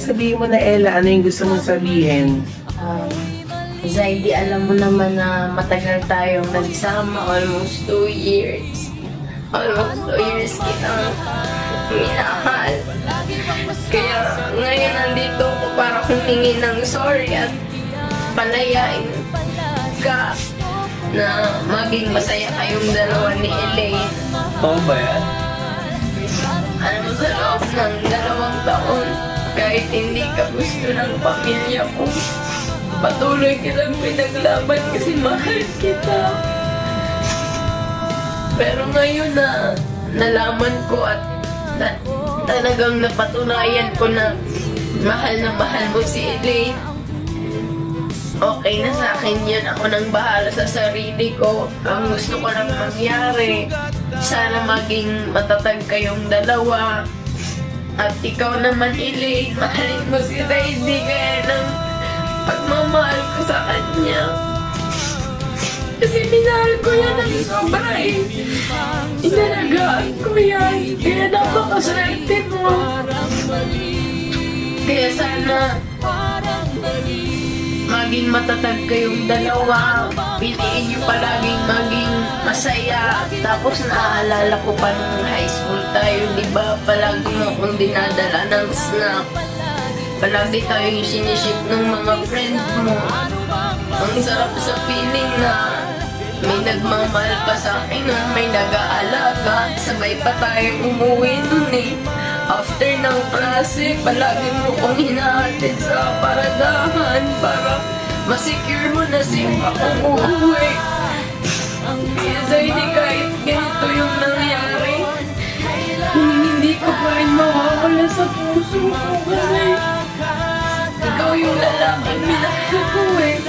sabihin mo na, Ella, ano yung gusto mong sabihin? Zaidi, alam mo naman na matagal tayong nagsama, almost 2 years. Almost 2 years kitang minahal. Kaya ngayon nandito ako para humingi ng sorry at palayain ka na maging masaya kayong dalawa ni Elaine. Oo ba yan? Alam mo, sa loob ng 2 taon, kahit hindi ka gusto ng pamilya ko, patuloy kitang pinaglaban kasi mahal kita. Pero ngayon na nalaman ko at talagang napatunayan ko na mahal mo si Elaine, okay na sa akin yan. Ako nang bahala sa sarili ko. Ang gusto ko lang mangyari, sana maging matatag kayong dalawa. At ikaw naman, Elaine, mahalin mo si Zaidi kaya ng pagmamahal ko sa kanya. Kasi minahal ko yan ng sobra eh. Inalagaan ko yan. Kaya napakaswerte mo. Kaya sana maging matatag kayong dalawa. Piliin niyo palaging maging masaya. Tapos naaalala ko pa nung high school tayo, di ba? Palagi mo akong dinadala ng snack. Palagi tayo yung siniship ng mga friend mo. Ang sarap sa feeling na may nagmamahal pa sa akin nun, may nag-aalaga. Sabay pa tayo umuwi nun eh. After ng klase, palagi mo kong hinahatid sa paradahan para masecure mo na safe akong uuwi. Kaya Zaidi, kahit ganito yung nangyari, hindi ko pa rin mawawala sa puso ko kasi ikaw yung lalaking minahal ko eh.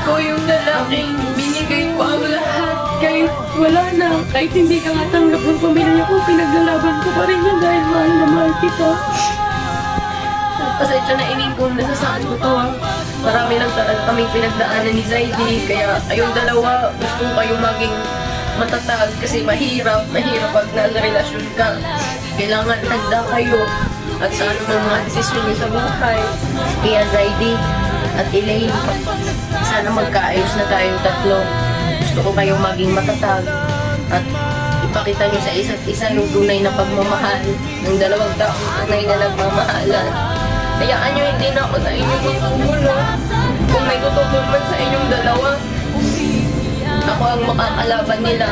Ikaw yung lalaking binigay ko ang lahat kahit wala na. Kahit hindi ka matanggap ng pamilya ko, pinaglalaban ko pa rin yun dahil mahal na mahal kita. Pasensya na ining kung nasasaan ko to ha. Marami lang talaga kaming pinagdaanan ni Zaidi. Kaya kayong dalawa, gusto kayo maging matatag kasi mahirap pag nasa relasyon ka. Kailangan handa kayo at sa anumang mga desisyon niyo sa buhay. Kaya Zaidi at Elaine, sana magkaayos na tayong tatlo. Gusto ko kayong maging matatag at ipakita niyo sa isa't isa yung tunay na pagmamahal ng 2 taong tunay na nagmamahalan. Hayaan niyo hindi na ako sa inyo magkukulo. Kung may tutulong man sa inyong dalawa, ako ang makakalaban nila.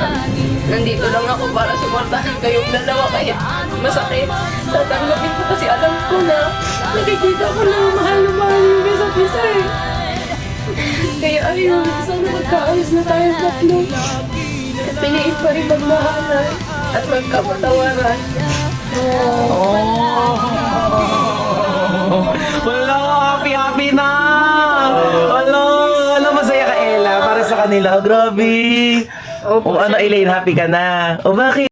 Nandito lang ako para suportahan kayong dalawa kahit masakit. Tatanggapin ko kasi alam ko na nakikita ko na mahal yung isa't isa eh. Kaya ayun, sana magkaayos na tayong tatlo. At piliin pa rin magmahalan at magkapatawaran. Wala, happy na! Wala, masaya ka, Ella, para sa kanila. Oh, grabe! O ano, Elaine, happy ka na? O bakit?